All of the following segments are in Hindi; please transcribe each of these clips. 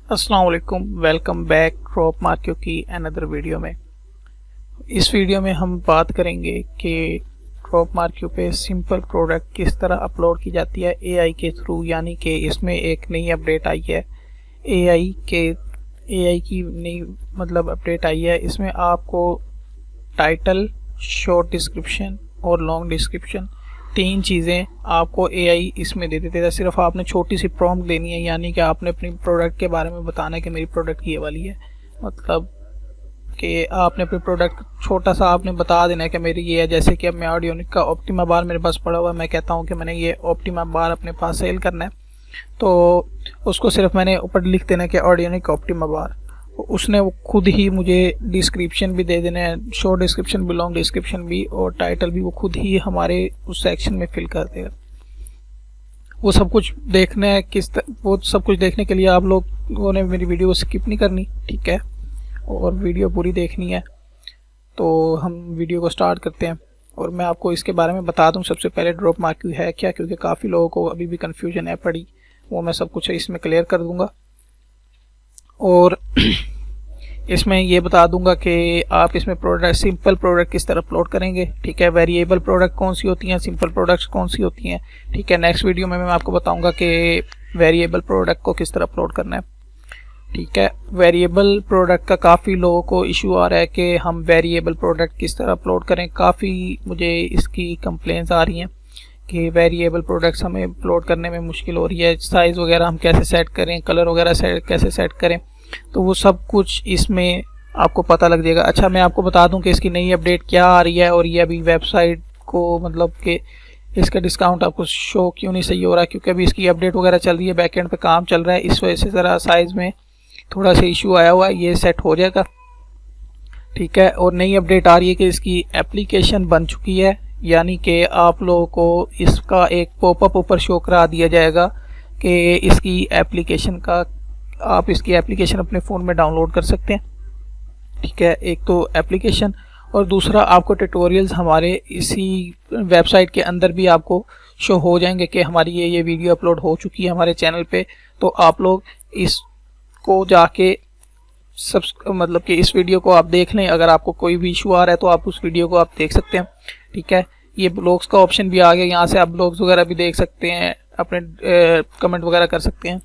अस्सलाम वालेकुम, वेलकम बैक ड्रॉप मार्क्यू की अनदर वीडियो में। इस वीडियो में हम बात करेंगे कि ड्रॉप मार्क्यू पे सिंपल प्रोडक्ट किस तरह अपलोड की जाती है एआई के थ्रू, यानी कि इसमें एक नई अपडेट आई है। एआई की नई अपडेट आई है। इसमें आपको टाइटल, शॉर्ट डिस्क्रिप्शन और लॉन्ग डिस्क्रिप्शन, तीन चीज़ें आपको एआई इसमें दे देता है। सिर्फ आपने छोटी सी प्रॉम्प्ट देनी है, यानी कि आपने अपनी प्रोडक्ट के बारे में बताना है कि मेरी प्रोडक्ट ये वाली है। मतलब कि आपने अपनी प्रोडक्ट छोटा सा आपने बता देना है कि मेरी ये है। जैसे कि अब मैं ऑडियोनिक का ऑप्टिमा बार मेरे पास पड़ा हुआ है, मैं कहता हूँ कि मैंने ये ऑप्टिमा बार अपने पास सेल करना है, तो उसको सिर्फ मैंने ऊपर लिख देना है कि ऑडियोनिक ऑप्टिमा बार। उसने वो खुद ही मुझे डिस्क्रिप्शन भी दे देना है, शॉर्ट डिस्क्रिप्शन भी, लॉन्ग डिस्क्रिप्शन भी और टाइटल भी वो खुद ही हमारे उस सेक्शन में फिल कर देगा। वो सब कुछ देखना है वो सब कुछ देखने के लिए आप लोगों ने मेरी वीडियो स्किप नहीं करनी, ठीक है, और वीडियो पूरी देखनी है। तो हम वीडियो को स्टार्ट करते हैं और मैं आपको इसके बारे में बता दूं सबसे पहले ड्रॉप मार्क्यू है क्या, क्योंकि काफ़ी लोगों को अभी भी कन्फ्यूजन है पड़ी। वो मैं सब कुछ इसमें क्लियर कर दूंगा और इसमें ये बता दूंगा कि आप इसमें सिंपल प्रोडक्ट किस तरह अपलोड करेंगे, ठीक है। वेरिएबल प्रोडक्ट कौन सी होती हैं, सिंपल प्रोडक्ट्स कौन सी होती हैं, ठीक है। नेक्स्ट वीडियो में मैं आपको बताऊंगा कि वेरिएबल प्रोडक्ट को किस तरह अपलोड करना है, ठीक है। वेरिएबल प्रोडक्ट का काफ़ी लोगों को इशू आ रहा है कि हम वेरिएबल प्रोडक्ट किस तरह अपलोड करें। काफ़ी मुझे इसकी कंप्लेंट्स आ रही हैं कि वेरिएबल प्रोडक्ट्स हमें अपलोड करने में मुश्किल हो रही है। साइज़ वगैरह हम कैसे सेट करें, कलर वगैरह कैसे सेट करें, तो वो सब कुछ इसमें आपको पता लग जाएगा। अच्छा, मैं आपको बता दूं कि इसकी नई अपडेट क्या आ रही है और ये अभी वेबसाइट को कि इसका डिस्काउंट आपको शो क्यों नहीं सही हो रहा है, क्योंकि अभी इसकी अपडेट वगैरह चल रही है, बैकएंड पे काम चल रहा है, इस वजह से ज़रा साइज़ में थोड़ा सा इशू आया हुआ है। ये सेट हो जाएगा, ठीक है। और नई अपडेट आ रही है कि इसकी एप्लीकेशन बन चुकी है, यानी कि आप लोगों को इसका एक पॉपअप ऊपर शो करा दिया जाएगा कि इसकी एप्लीकेशन का आप इसकी एप्लीकेशन अपने फ़ोन में डाउनलोड कर सकते हैं, ठीक है। एक तो एप्लीकेशन और दूसरा आपको ट्यूटोरियल्स हमारे इसी वेबसाइट के अंदर भी आपको शो हो जाएंगे कि हमारी ये वीडियो अपलोड हो चुकी है हमारे चैनल पे। तो आप लोग इसको जाके कि इस वीडियो को आप देख लें। अगर आपको कोई भी इशू आ रहा है तो आप उस वीडियो को आप देख सकते हैं, ठीक है। ये ब्लॉग्स का ऑप्शन भी आ गया, यहाँ से आप ब्लॉग्स वगैरह भी देख सकते हैं, अपने कमेंट वगैरह कर सकते हैं,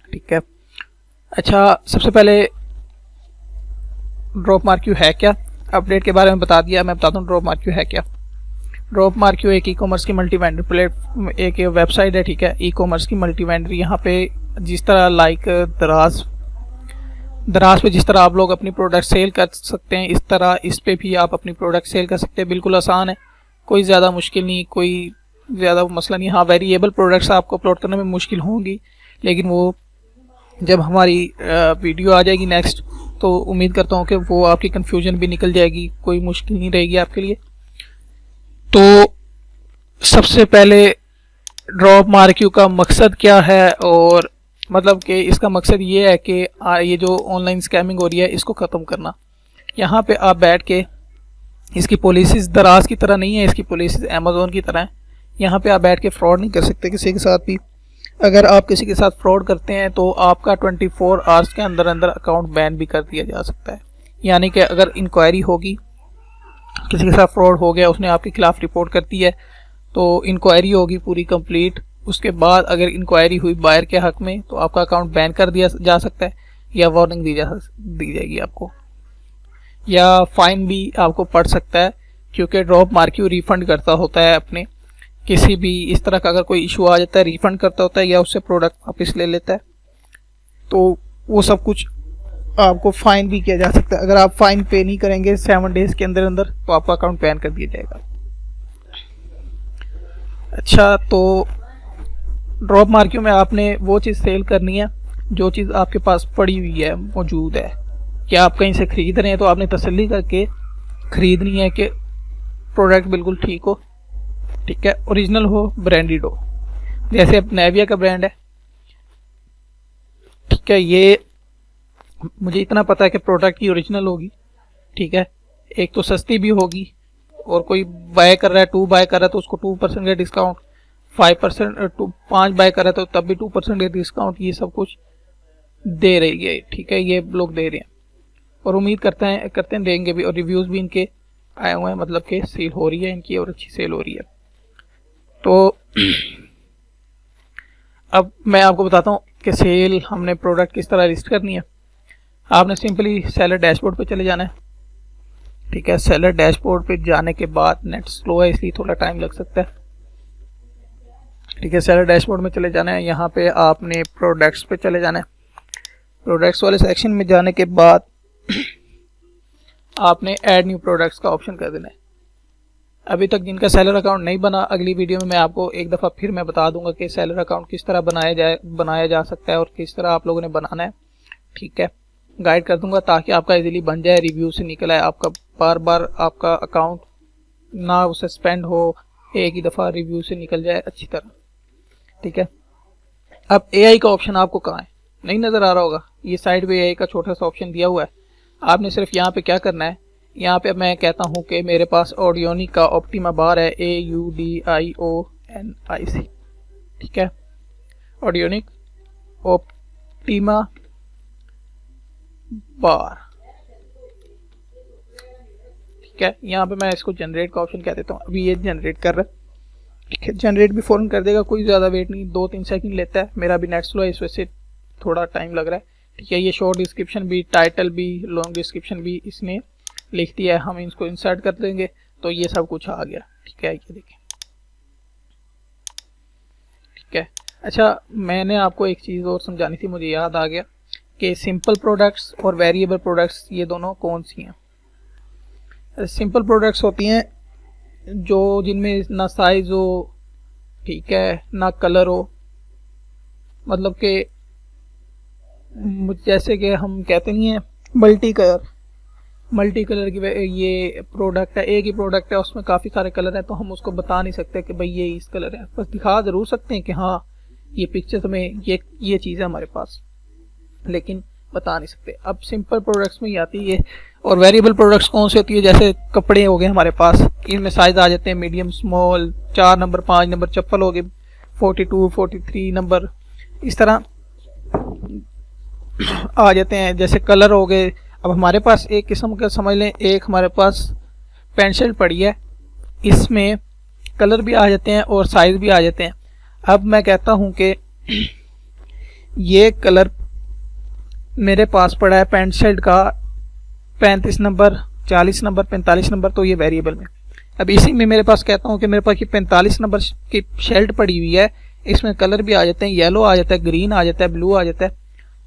ठीक है। अच्छा, सबसे पहले ड्रॉप मार्क्यू है क्या, अपडेट के बारे में बता दिया। मैं बताता हूँ ड्रॉप मार्क्यू है क्या। ड्रॉप मार्क्यू एक ई कॉमर्स की मल्टी वेंडर एक वेबसाइट है, ठीक है, ई कॉमर्स की मल्टी वेंडर। यहाँ पे जिस तरह दराज पे जिस तरह आप लोग अपनी प्रोडक्ट सेल कर सकते हैं, इस तरह इस पे भी आप अपनी प्रोडक्ट सेल कर सकते हैं। बिल्कुल आसान है, कोई ज़्यादा मुश्किल नहीं, कोई ज़्यादा मसला नहीं। हाँ, वेरिएबल प्रोडक्ट्स आपको अपलोड करने में मुश्किल होंगी, लेकिन वो जब हमारी वीडियो आ जाएगी नेक्स्ट, तो उम्मीद करता हूँ कि वो आपकी कन्फ्यूजन भी निकल जाएगी, कोई मुश्किल नहीं रहेगी आपके लिए। तो सबसे पहले ड्रॉप मार्क्यू का मकसद क्या है, और कि इसका मकसद ये है कि ये जो ऑनलाइन स्कैमिंग हो रही है इसको ख़त्म करना। यहाँ पे आप बैठ के, इसकी पॉलिसीज़ दराज की तरह नहीं है, इसकी पॉलिसीज़ अमेज़ॉन की तरह है। यहाँ पे आप बैठ के फ्रॉड नहीं कर सकते किसी के साथ भी। अगर आप किसी के साथ फ्रॉड करते हैं तो आपका 24 आवर्स के अंदर अंदर अकाउंट बैन भी कर दिया जा सकता है। यानी कि अगर इंक्वायरी होगी, किसी के साथ फ्रॉड हो गया, उसने आपके खिलाफ़ रिपोर्ट कर दी है, तो इंक्वायरी होगी पूरी कंप्लीट। उसके बाद अगर इंक्वायरी हुई बायर के हक़ में, तो आपका अकाउंट बैन कर दिया जा सकता है, या वार्निंग दी जाएगी आपको, या फ़ाइन भी आपको पड़ सकता है, क्योंकि ड्रॉप मार्क्यू रिफ़ंड करता होता है अपने किसी भी इस तरह का अगर कोई इशू आ जाता है, रिफ़ंड करता होता है या उससे प्रोडक्ट वापस ले लेता है। तो वो सब कुछ आपको फ़ाइन भी किया जा सकता है। अगर आप फ़ाइन पे नहीं करेंगे 7 डेज़ के अंदर अंदर, तो आपका अकाउंट बैन कर दिया जाएगा। अच्छा, तो ड्रॉप मार्क्यू में आपने वो चीज़ सेल करनी है जो चीज़ आपके पास पड़ी हुई है, मौजूद है। क्या आप कहीं से ख़रीद रहे हैं तो आपने तसल्ली करके ख़रीदनी है कि प्रोडक्ट बिल्कुल ठीक हो, ठीक है, ओरिजिनल हो, ब्रांडेड हो। जैसे अब नेविया का ब्रांड है, ठीक है, ये मुझे इतना पता है कि प्रोडक्ट की ओरिजिनल होगी, ठीक है। एक तो सस्ती भी होगी, और कोई बाय कर रहा है, 2 बाय कर रहा है तो उसको 2% का डिस्काउंट, 5% 5 बाय कर रहा है तो तब भी 2% का डिस्काउंट। ये सब कुछ दे रही है, ठीक है, ये लोग दे रहे हैं और उम्मीद करते हैं देंगे भी, और रिव्यूज़ भी इनके आए हुए हैं, मतलब कि सेल हो रही है इनकी और अच्छी सेल हो रही है। तो अब मैं आपको बताता हूँ कि सेल हमने प्रोडक्ट किस तरह लिस्ट करनी है। आपने सिंपली सेलर डैशबोर्ड पे चले जाना है, ठीक है। सेलर डैशबोर्ड पे जाने के बाद, नेट स्लो है इसलिए थोड़ा टाइम लग सकता है, ठीक है। सेलर डैशबोर्ड में चले जाना है, यहाँ पे आपने प्रोडक्ट्स पे चले जाना है। प्रोडक्ट्स वाले सेक्शन में जाने के बाद आपने ऐड न्यू प्रोडक्ट्स का ऑप्शन कर देना है। अभी तक जिनका सेलर अकाउंट नहीं बना, अगली वीडियो में मैं आपको एक दफ़ा फिर मैं बता दूंगा कि सेलर अकाउंट किस तरह बनाया जा सकता है और किस तरह आप लोगों ने बनाना है, ठीक है। गाइड कर दूंगा ताकि आपका इजीली बन जाए, रिव्यू से निकल आए, आपका बार बार आपका अकाउंट ना सस्पेंड हो, एक ही दफ़ा रिव्यू से निकल जाए अच्छी तरह, ठीक है। अब AI का ऑप्शन आपको कहाँ है, नहीं नज़र आ रहा होगा, ये साइड पे AI का छोटा सा ऑप्शन दिया हुआ है। आपने सिर्फ यहाँ पे क्या करना है, यहाँ पे मैं कहता हूँ कि मेरे पास ऑडियोनिक का ऑप्टिमा बार है, AUDIONIC, ठीक है। ऑडियोनिक ऑप्टिमा बार, ठीक है। यहाँ पे मैं इसको जनरेट का ऑप्शन कह देता हूँ, अभी ये जनरेट कर रहा है, ठीक है। जनरेट भी फ़ौरन कर देगा, कोई ज़्यादा वेट नहीं, 2-3 सेकंड लेता है। मेरा भी नेट स्लो है, इस वजह से थोड़ा टाइम लग रहा है, ठीक है। ये शॉर्ट डिस्क्रिप्शन भी, टाइटल भी, लॉन्ग डिस्क्रिप्शन भी इसने लिख दिया है, हम इसको इंसर्ट कर देंगे तो ये सब कुछ आ गया, ठीक है। ये देखिए, ठीक है। अच्छा, मैंने आपको एक चीज़ और समझानी थी, मुझे याद आ गया कि सिंपल प्रोडक्ट्स और वेरिएबल प्रोडक्ट्स ये दोनों कौन सी हैं। सिंपल प्रोडक्ट्स होती हैं जो जिनमें ना साइज़ हो, ठीक है, ना कलर हो, मतलब कि जैसे कि हम कहते नहीं हैं मल्टी कलर की ये प्रोडक्ट है, एक ही प्रोडक्ट है, उसमें काफ़ी सारे कलर हैं, तो हम उसको बता नहीं सकते कि भाई ये इस कलर है, बस दिखा ज़रूर सकते हैं कि हाँ ये पिक्चर में ये चीज़ है हमारे पास, लेकिन बता नहीं सकते। अब सिंपल प्रोडक्ट्स में ही आती है। और वेरिएबल प्रोडक्ट्स कौन सी होती है, जैसे कपड़े हो गए हमारे पास, इनमें साइज़ आ जाते हैं मीडियम, स्मॉल, 4 नंबर, 5 नंबर, चप्पल हो गए 42, 43 नंबर, इस तरह आ जाते हैं। जैसे कलर हो गए, अब हमारे पास एक किस्म का समझ लें, एक हमारे पास पेंट शर्ट पड़ी है, इसमें कलर भी आ जाते हैं और साइज़ भी आ जाते हैं। अब मैं कहता हूं कि ये कलर मेरे पास पड़ा है पेंट शर्ट का 35 नंबर, 40 नंबर, 45 नंबर, तो ये वेरिएबल में। अब इसी में मेरे पास कहता हूँ कि मेरे पास ये 45 नंबर की शर्ट पड़ी हुई है, इसमें कलर भी आ जाते हैं, येलो आ जाता है, ग्रीन आ जाता है, ब्लू आ जाता है,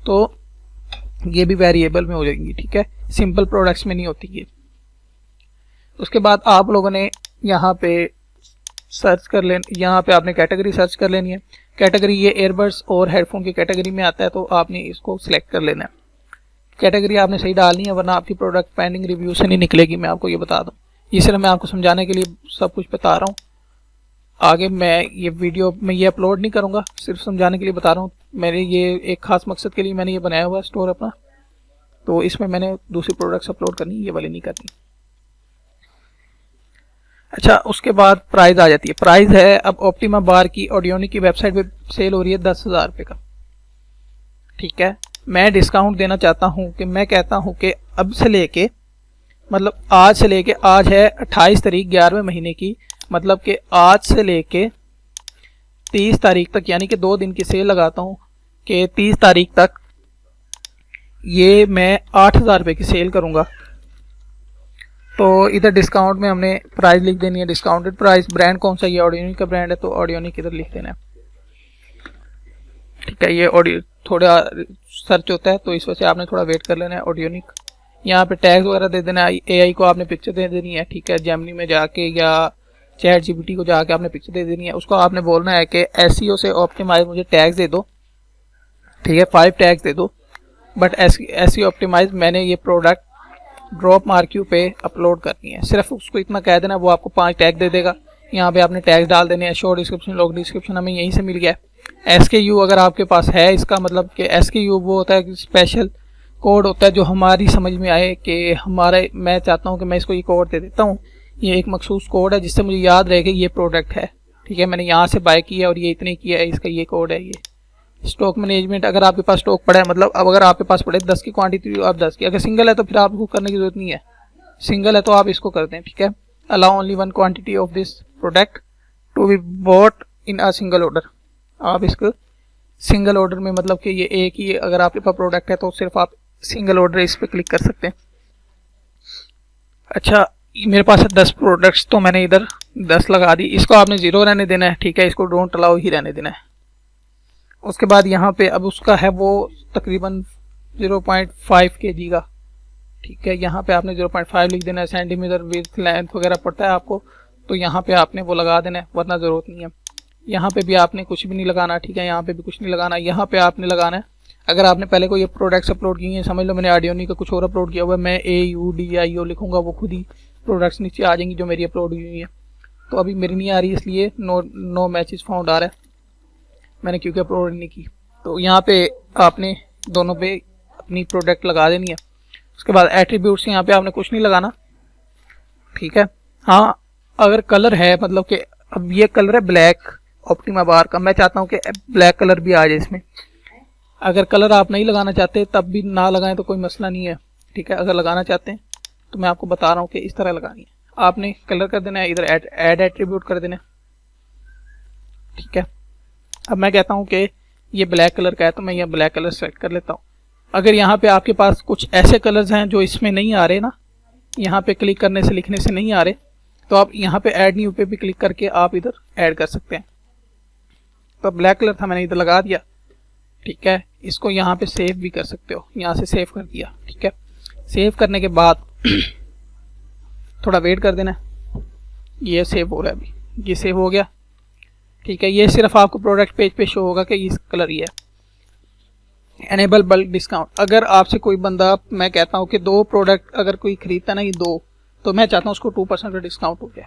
तो ये भी वेरिएबल में हो जाएंगी, ठीक है। सिंपल प्रोडक्ट्स में नहीं होती ये। उसके बाद आप लोगों ने यहाँ पे सर्च कर लेना, यहाँ पे आपने कैटेगरी सर्च कर लेनी है। कैटेगरी ये एयरबड्स और हेडफोन की कैटेगरी में आता है, तो आपने इसको सिलेक्ट कर लेना है। कैटेगरी आपने सही डालनी है, वरना आपकी प्रोडक्ट पेंडिंग रिव्यू से नहीं निकलेगी, मैं आपको ये बता दूँ। ये सिर्फ मैं आपको समझाने के लिए सब कुछ बता रहा हूँ, आगे मैं ये वीडियो में ये अपलोड नहीं करूँगा, सिर्फ समझाने के लिए बता रहा हूँ। मेरे ये एक खास मकसद के लिए मैंने ये बनाया हुआ है स्टोर अपना, तो इसमें मैंने दूसरी प्रोडक्ट्स अपलोड करनी, ये वाली नहीं करनी। अच्छा, उसके बाद प्राइस आ जाती है। प्राइस है अब ऑप्टिमा बार की ऑडियोनिक की वेबसाइट पे सेल हो रही है 10,000 रुपये का, ठीक है। मैं डिस्काउंट देना चाहता हूँ कि मैं कहता हूँ कि अब से लेके, मतलब आज से लेके, आज है 28 तारीख 11वें महीने की, मतलब कि आज से लेके 30 तारीख तक, यानी कि 2 दिन की सेल लगाता हूँ कि 30 तारीख तक ये मैं 8,000 रुपये की सेल करूँगा। तो इधर डिस्काउंट में हमने प्राइस लिख देनी है, डिस्काउंटेड प्राइस। ब्रांड कौन सा, ये ऑडियोनिक का ब्रांड है, तो ऑडियोनिक इधर लिख देना है, ठीक है। ये ऑडियो थोड़ा सर्च होता है, तो इस वजह से आपने थोड़ा वेट कर लेना है। ऑडियोनिक, यहाँ पे टैग्स वगैरह दे देना है। AI को आपने पिक्चर दे देनी है, ठीक है। जेमिनी में जाके या चैट GPT को जाके आपने पिक्चर दे देनी है। उसको आपने बोलना है कि SEO से ऑप्टिमाइज मुझे टैग्स दे दो, ठीक है, 5 टैग्स दे दो, बट SEO ऑप्टिमाइज मैंने ये प्रोडक्ट ड्रॉप मार्क्यू पे अपलोड करनी है। सिर्फ उसको इतना कह देना, वो आपको 5 टैग दे देगा। यहाँ पे आपने टैग डाल देने हैं, शॉर्ट डिस्क्रिप्शन, लॉन्ग डिस्क्रिप्शन, हमें यहीं से मिल गया है। SKU अगर आपके पास है, इसका मतलब कि SKU वो होता है कि स्पेशल कोड होता है जो हमारी समझ में आए कि हमारे, मैं चाहता हूँ कि मैं इसको ये कोड दे देता हूँ, ये एक मखसूस कोड है जिससे मुझे याद रहे कि ये प्रोडक्ट है, ठीक है, मैंने यहाँ से बाय किया और ये इतने किया है, इसका ये कोड है ये, स्टॉक मैनेजमेंट, अगर आपके पास स्टॉक पड़ा है, मतलब अब अगर आपके पास पड़े 10 की क्वांटिटी तो आप 10 की, अगर सिंगल है तो फिर आपको करने की जरूरत नहीं है, सिंगल है तो आप इसको करते हैं, ठीक है। Allow only one quantity of this product to be bought in a single order. आप इसको सिंगल ऑर्डर में, मतलब कि ये एक ही अगर आपके पास प्रोडक्ट है तो सिर्फ आप सिंगल ऑर्डर इस पर क्लिक कर सकते हैं। अच्छा, मेरे पास है 10 प्रोडक्ट्स, तो मैंने इधर 10 लगा दी, इसको आपने 0 रहने देना है, ठीक है, इसको डोंट अलाउ ही रहने देना है। उसके बाद यहाँ पे अब उसका है वो तकरीबन 0.5 kg का, ठीक है, यहाँ पे आपने 0.5 लिख देना है। सेंटीमीटर विड्थ लेंथ वगैरह पड़ता है आपको, तो यहाँ पे आपने वो लगा देना है, वरना ज़रूरत नहीं है। यहाँ पे भी आपने कुछ भी नहीं लगाना, ठीक है, यहाँ पे भी कुछ नहीं लगाना। यहाँ पे आपने लगाना है, अगर आपने पहले कोई प्रोडक्ट्स अपलोड किए हैं, समझ लो मैंने आडियोनी का कुछ और अपलोड किया हुआ है, मैं AUDIO लिखूंगा, वो खुद ही प्रोडक्ट्स नीचे आ जाएंगी जो मेरी अपलोड हुई है। तो अभी मेरी नहीं आ रही, इसलिए नो मैचेस फाउंड आ रहा है, मैंने क्योंकि अपलोड नहीं की। तो यहाँ पे आपने दोनों पे अपनी प्रोडक्ट लगा देनी है। उसके बाद एट्रीब्यूट्स, यहाँ पे आपने कुछ नहीं लगाना, ठीक है। हाँ, अगर कलर है, मतलब कि अब ये कलर है ब्लैक ऑप्टिमा बार का, मैं चाहता हूँ कि ब्लैक कलर भी आ जाए इसमें। अगर कलर आप नहीं लगाना चाहते तब भी ना लगाएं तो कोई मसला नहीं है, ठीक है। अगर लगाना चाहते हैं तो मैं आपको बता रहा हूँ कि इस तरह लगानी है। आपने कलर कर देना है, इधर ऐड एट्रीब्यूट कर देना है, ठीक है। अब मैं कहता हूँ कि ये ब्लैक कलर का है, तो मैं ये ब्लैक कलर सेलेक्ट कर लेता हूँ। अगर यहाँ पे आपके पास कुछ ऐसे कलर्स हैं जो इसमें नहीं आ रहे ना, यहाँ पे क्लिक करने से लिखने से नहीं आ रहे, तो आप यहाँ पे ऐड न्यू पे भी क्लिक करके आप इधर ऐड कर सकते हैं। तो ब्लैक कलर था, मैंने इधर लगा दिया, ठीक है। इसको यहाँ पे सेव भी कर सकते हो, यहाँ से सेव कर दिया, ठीक है। सेव करने के बाद थोड़ा वेट कर देना, ये सेव हो रहा है, अभी ये सेव हो गया, ठीक है। ये सिर्फ आपको प्रोडक्ट पेज पे शो होगा कि ये कलर ही है। एनेबल बल्क डिस्काउंट, अगर आपसे कोई बंदा, मैं कहता हूँ कि 2 प्रोडक्ट अगर कोई खरीदता ना, ये 2, तो मैं चाहता हूँ उसको 2% का डिस्काउंट हो जाए।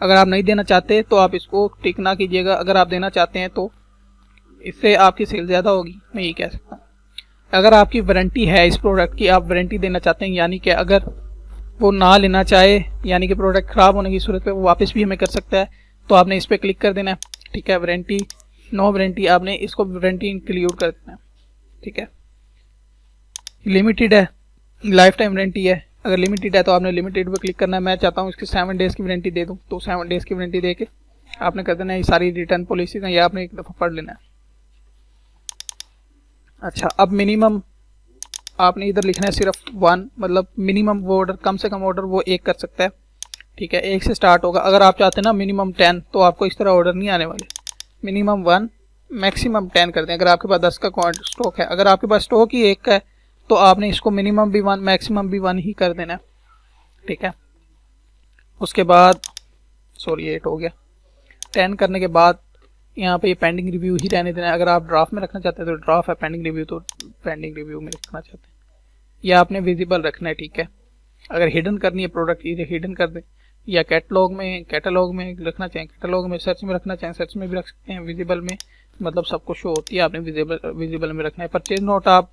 अगर आप नहीं देना चाहते तो आप इसको टिक ना कीजिएगा, अगर आप देना चाहते हैं तो इससे आपकी सेल ज़्यादा होगी, मैं ये कह सकता हूँ। अगर आपकी वारंटी है इस प्रोडक्ट की, आप वारंटी देना चाहते हैं, यानी कि अगर वो ना लेना चाहे, यानी कि प्रोडक्ट ख़राब होने की सूरत पे वो वापस भी हमें कर सकता है, तो आपने इस पर क्लिक कर देना है, ठीक है। वारंटी, नो वारंटी, आपने इसको वारंटी इंक्लूड कर देना है, ठीक है। लिमिटेड है, लाइफ टाइम वारंटी है, अगर लिमिटेड है तो आपने लिमिटेड पे क्लिक करना है। मैं चाहता हूँ इसकी 7 डेज़ की वारंटी दे दूँ, तो 7 डेज़ की वारंटी दे के आपने कर देना है। ये सारी रिटर्न पॉलिसीज हैं, ये आपने एक दफ़ा पढ़ लेना है। अच्छा, अब मिनिमम आपने इधर लिखना है सिर्फ 1, मतलब मिनिमम वो ऑर्डर, कम से कम ऑर्डर वो 1 कर सकता है, ठीक है, 1 से स्टार्ट होगा। अगर आप चाहते हैं ना मिनिमम 10, तो आपको इस तरह ऑर्डर नहीं आने वाले। मिनिमम 1, मैक्सिमम 10 कर दें। अगर आपके पास 10 का स्टॉक है, अगर आपके पास स्टॉक ही 1 का है, तो आपने इसको मिनिमम भी 1, मैक्सिमम भी 1 ही कर देना है, ठीक है। उसके बाद सॉरी 8 हो गया। 10 करने के बाद यहाँ पे ये पेंडिंग रिव्यू ही रहने देना है। अगर आप ड्राफ्ट में रखना चाहते हैं तो ड्राफ्ट है, पेंडिंग रिव्यू तो पेंडिंग रिव्यू में रखना चाहते हैं, या आपने विजिबल रखना है, ठीक है। अगर हिडन करनी है प्रोडक्ट, इधर हिडन कर दें, या कैटलॉग में रखना चाहें, कैटलॉग में, सर्च में रखना चाहें, सर्च में भी रख सकते हैं। विजिबल में मतलब सबको शो होती है, आपने विजिबल में रखना है। परचेज नोट आप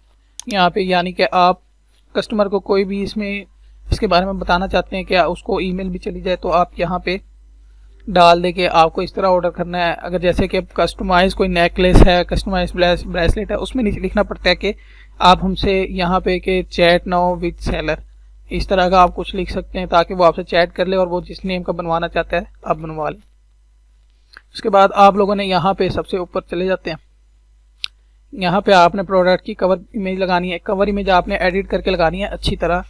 यहाँ पे, यानी कि आप कस्टमर को कोई भी इसके बारे में बताना चाहते हैं कि उसको ईमेल भी चली जाए, तो आप यहाँ पे डाल दे के आपको इस तरह ऑर्डर करना है। अगर जैसे कि कस्टमाइज कोई नेकलेस है, कस्टमाइज ब्रेसलेट है, उसमें नीचे लिखना पड़ता है कि आप हमसे यहाँ पे कि चैट नाउ विद सेलर, इस तरह का आप कुछ लिख सकते हैं ताकि वो आपसे चैट कर ले और वो जिस नेम का बनवाना चाहता है आप बनवा लें। उसके बाद आप लोगों ने यहाँ पे सबसे ऊपर चले जाते हैं, यहाँ पे आपने प्रोडक्ट की कवर इमेज लगानी है। कवर इमेज आपने एडिट करके लगानी है अच्छी तरह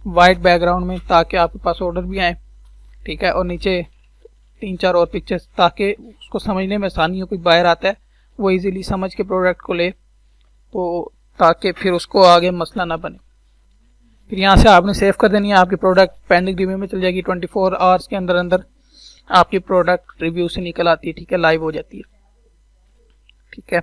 वाइट बैकग्राउंड में, ताकि आपके पास ऑर्डर भी आए, ठीक है। और नीचे 3-4 और पिक्चर्स, ताकि उसको समझने में आसानी हो, कोई बाहर आता है वो इजीली समझ के प्रोडक्ट को ले, तो ताकि फिर उसको आगे मसला ना बने। फिर यहाँ से आपने सेव कर देनी है, आपकी प्रोडक्ट पेंडिंग रिव्यू में चल जाएगी। 24 आवर्स के अंदर अंदर आपकी प्रोडक्ट रिव्यू से निकल आती है, ठीक है, लाइव हो जाती है, ठीक है।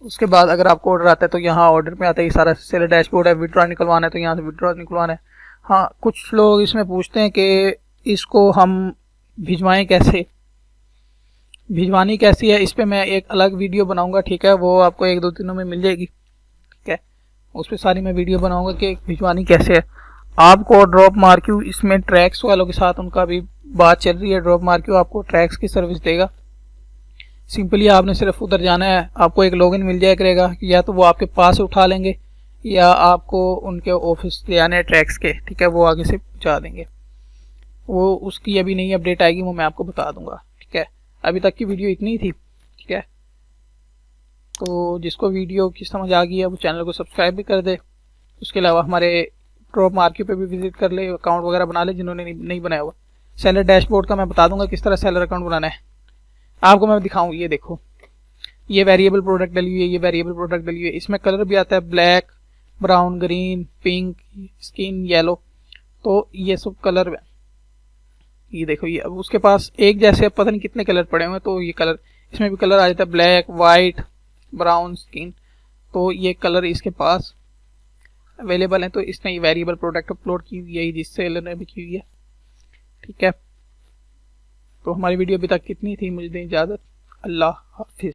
उसके बाद अगर आपको ऑर्डर आता है तो यहाँ ऑर्डर में आता है, ये सारा सेलर डैशबोर्ड है। विड्रॉ निकलवाना है तो यहाँ से विड्रॉ निकलवाना है। हाँ, कुछ लोग इसमें पूछते हैं कि इसको हम भिजवाएं कैसे, भिजवानी कैसी है, इस पर मैं एक अलग वीडियो बनाऊंगा, ठीक है, वो आपको 1-2 दिनों में मिल जाएगी, ठीक है। उस पर सारी मैं वीडियो बनाऊंगा कि भिजवानी कैसे है। आपको ड्रॉप मार्क्यू, इसमें ट्रैक्स वालों के साथ उनका भी बात चल रही है, ड्रॉप मार्क्यू आपको ट्रैक्स की सर्विस देगा। सिंपली आपने सिर्फ उधर जाना है, आपको एक लॉगिन मिल जाया करेगा, या तो वो आपके पास से उठा लेंगे या आपको उनके ऑफिस ले आने ट्रैक्स के, ठीक है, वो आगे से पहुँचा देंगे। वो उसकी अभी नई अपडेट आएगी, वो मैं आपको बता दूंगा, ठीक है। अभी तक की वीडियो इतनी ही थी, ठीक है। तो जिसको वीडियो की समझ आ गई है वो चैनल को सब्सक्राइब भी कर दे। उसके अलावा हमारे ड्रॉप मार्केट पे भी विजिट कर ले, अकाउंट वगैरह बना ले जिन्होंने नहीं बनाया हुआ। सेलर डैशबोर्ड का मैं बता दूंगा किस तरह सेलर अकाउंट बनाना है, आपको मैं दिखाऊँ। ये देखो, ये वेरिएबल प्रोडक्ट डली हुई है, ये वेरिएबल प्रोडक्ट डली हुई है। इसमें कलर भी आता है black, brown, green, pink, skin yellow, तो ये सब कलर। ये देखो, ये अब उसके पास एक जैसे अब पता नहीं कितने कलर पड़े हुए हैं, तो ये कलर, इसमें भी कलर आ जाता है ब्लैक, वाइट, ब्राउन, स्किन, तो ये कलर इसके पास अवेलेबल है। तो इसने ये वेरिएबल प्रोडक्ट अपलोड की हुई है, जिस सेलर ने भी की हुई है, ठीक है। तो हमारी वीडियो अभी तक कितनी थी, मुझे दें इजाज़त। अल्लाह हाफिज़।